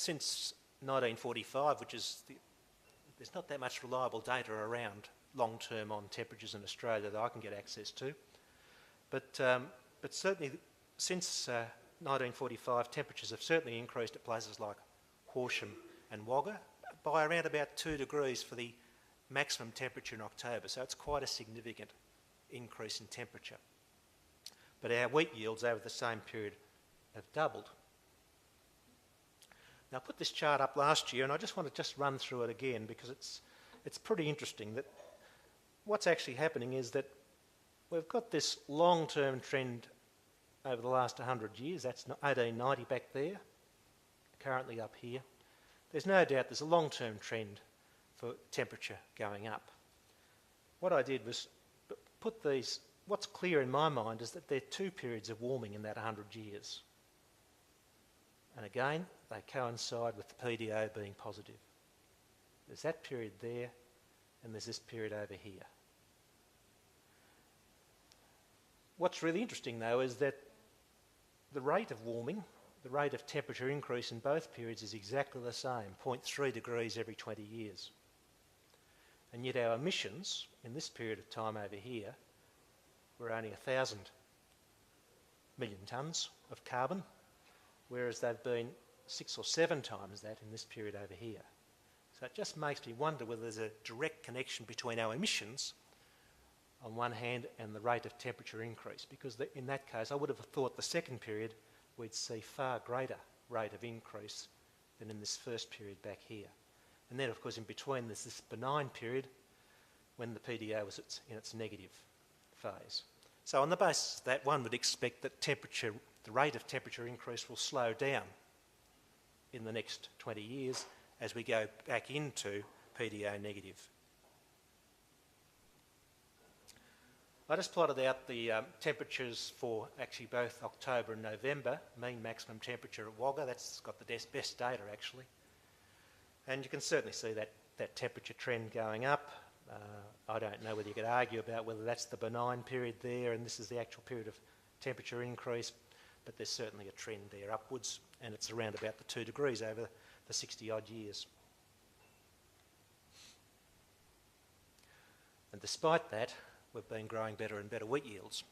since 1945, there's not that much reliable data around long-term on temperatures in Australia that I can get access to. But certainly since 1945, temperatures have certainly increased at places like Horsham and Wagga by around about 2 degrees for the maximum temperature in October. So it's quite a significant increase in temperature. But our wheat yields over the same period have doubled. Now I put this chart up last year and I just want to run through it again because it's pretty interesting that what's actually happening is that we've got this long-term trend over the last 100 years. That's 1890 back there, currently up here. There's no doubt there's a long-term trend for temperature going up. What I did was put these, what's clear in my mind is that there are 2 periods of warming in that 100 years. And again, they coincide with the PDO being positive. There's that period there, and there's this period over here. What's really interesting though is that the rate of warming, the rate of temperature increase in both periods is exactly the same, 0.3 degrees every 20 years. And yet our emissions in this period of time over here were only 1,000 million tonnes of carbon, whereas they've been 6 or 7 times that in this period over here. So it just makes me wonder whether there's a direct connection between our emissions on one hand and the rate of temperature increase, because in that case I would have thought the second period we'd see far greater rate of increase than in this first period back here. And then of course in between there's this benign period when the PDO was in its negative phase. So on the basis of that, one would expect that the rate of temperature increase will slow down in the next 20 years as we go back into PDO negative. I just plotted out the temperatures for actually both October and November, mean maximum temperature at Wagga. That's got the best data actually. And you can certainly see that temperature trend going up. I don't know whether you could argue about whether that's the benign period there and this is the actual period of temperature increase, but there's certainly a trend there upwards, and it's around about the 2 degrees over the 60 odd years. And despite that, we've been growing better and better wheat yields.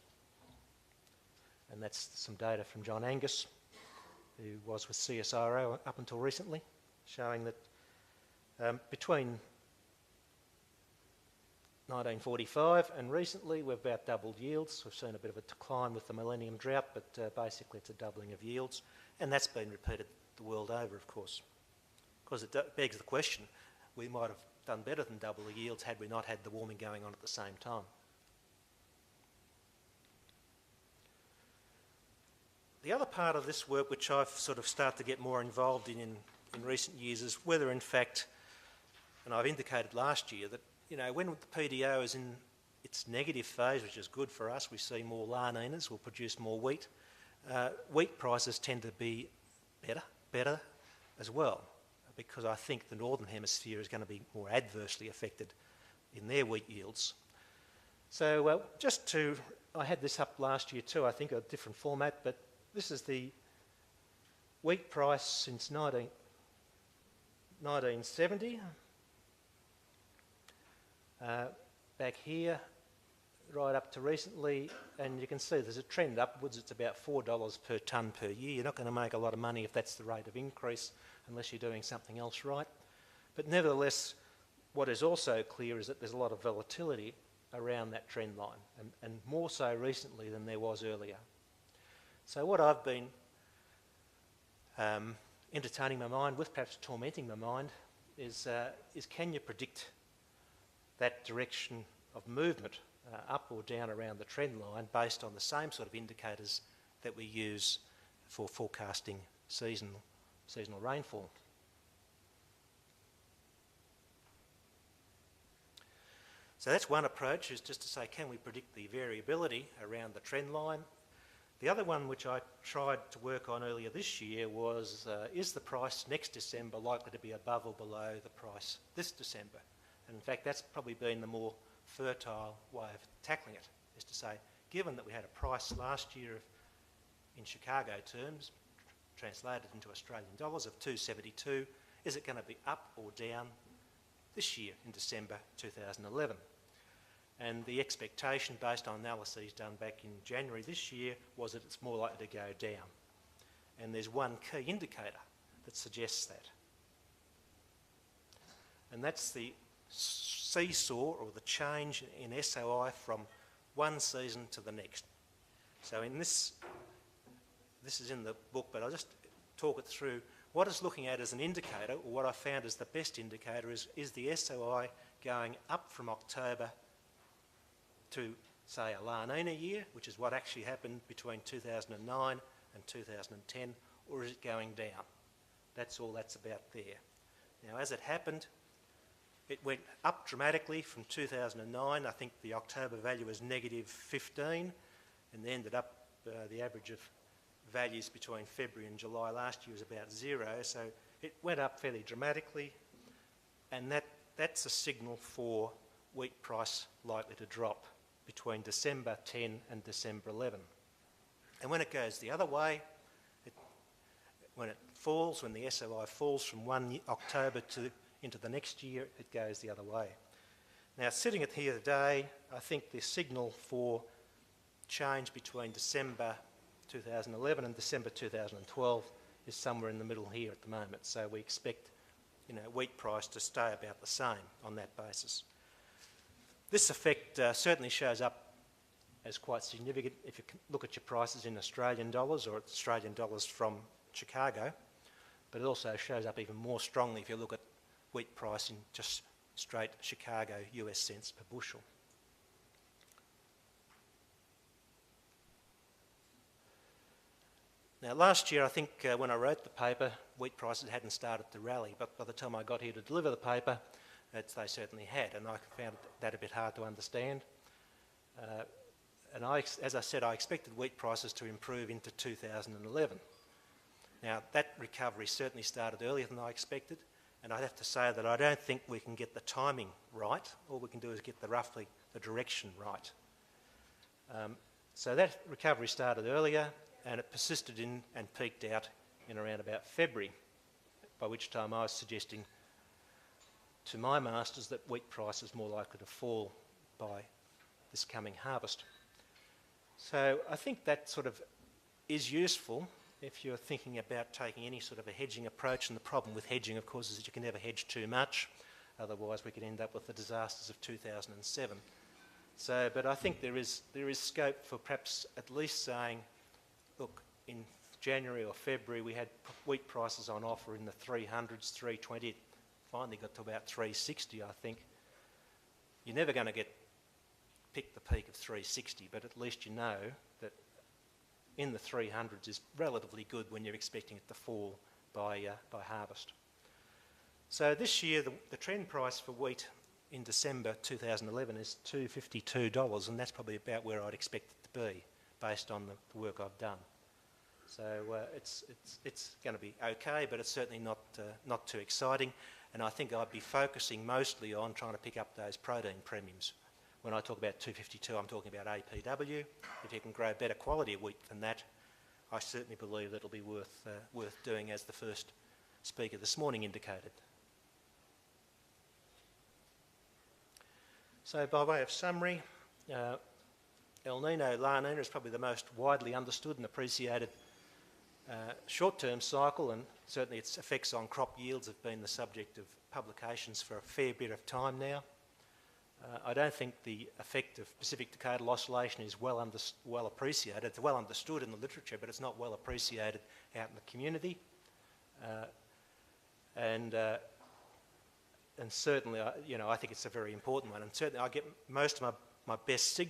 And that's some data from John Angus, who was with CSIRO up until recently, showing that between 1945 and recently we've about doubled yields. We've seen a bit of a decline with the millennium drought, but basically it's a doubling of yields, and that's been repeated the world over, of course. Because it begs the question, we might have done better than double the yields had we not had the warming going on at the same time. The other part of this work which I've sort of started to get more involved in recent years is whether in fact, and I've indicated last year that, you know, when the PDO is in its negative phase, which is good for us, we see more La Ninas, we'll produce more wheat. Wheat prices tend to be better as well, because I think the Northern Hemisphere is going to be more adversely affected in their wheat yields. So I had this up last year too, I think a different format, but this is the wheat price since 1970. Back here, right up to recently, and you can see there's a trend upwards. It's about $4 per tonne per year. You're not going to make a lot of money if that's the rate of increase unless you're doing something else right. But nevertheless, what is also clear is that there's a lot of volatility around that trend line, and more so recently than there was earlier. So what I've been entertaining my mind with, perhaps tormenting my mind, is can you predict that direction of movement up or down around the trend line based on the same sort of indicators that we use for forecasting seasonal rainfall? So that's one approach, is just to say, can we predict the variability around the trend line? The other one which I tried to work on earlier this year was, is the price next December likely to be above or below the price this December? And in fact, that's probably been the more fertile way of tackling it, is to say, given that we had a price last year in Chicago terms, translated into Australian dollars of 272. Is it going to be up or down this year in December 2011? And the expectation based on analyses done back in January this year was that it's more likely to go down. And there's one key indicator that suggests that. And that's the seesaw, or the change in SOI from one season to the next. So in this is in the book, but I'll just talk it through. What it's looking at as an indicator, or what I found as the best indicator, is the SOI going up from October to, say, a La Nina year, which is what actually happened between 2009 and 2010, or is it going down? That's all that's about there. Now, as it happened, it went up dramatically from 2009. I think the October value was -15, and they ended up, the average of values between February and July last year was about 0, so it went up fairly dramatically, and that's a signal for wheat price likely to drop between December 10 and December 11. And when it goes the other way, when the SOI falls from 1 October into the next year, it goes the other way. Now, sitting at here today, I think the signal for change between December 2011 and December 2012 is somewhere in the middle here at the moment. So we expect, wheat price to stay about the same on that basis. This effect certainly shows up as quite significant if you look at your prices in Australian dollars, or Australian dollars from Chicago, but it also shows up even more strongly if you look at wheat price in just straight Chicago US cents per bushel. Now, last year, I think when I wrote the paper, wheat prices hadn't started to rally, but by the time I got here to deliver the paper, they certainly had, and I found that a bit hard to understand. And as I said, I expected wheat prices to improve into 2011. Now, that recovery certainly started earlier than I expected, and I'd have to say that I don't think we can get the timing right. All we can do is get roughly the direction right. So that recovery started earlier, and it persisted in and peaked out in around about February, by which time I was suggesting to my masters that wheat price is more likely to fall by this coming harvest. So I think that sort of is useful if you're thinking about taking any sort of a hedging approach, and the problem with hedging, of course, is that you can never hedge too much, otherwise we could end up with the disasters of 2007. So, but I think there is scope for perhaps at least saying, look, in January or February we had wheat prices on offer in the 300s, 320, it finally got to about 360, I think. You're never going to pick the peak of 360, but at least you know that in the 300s is relatively good when you're expecting it to fall by harvest. So this year the trend price for wheat in December 2011 is $252, and that's probably about where I'd expect it to be based on the work I've done. So it's going to be okay, but it's certainly not too exciting, and I think I'd be focusing mostly on trying to pick up those protein premiums. When I talk about 252, I'm talking about APW. If you can grow better quality of wheat than that, I certainly believe that it'll be worth doing, as the first speaker this morning indicated. So by way of summary, El Nino, La Nina is probably the most widely understood and appreciated short-term cycle, and certainly its effects on crop yields have been the subject of publications for a fair bit of time now. I don't think the effect of Pacific Decadal Oscillation is well appreciated. It's well understood in the literature, but it's not well appreciated out in the community. And certainly, I think it's a very important one. And certainly, I get most of my best signals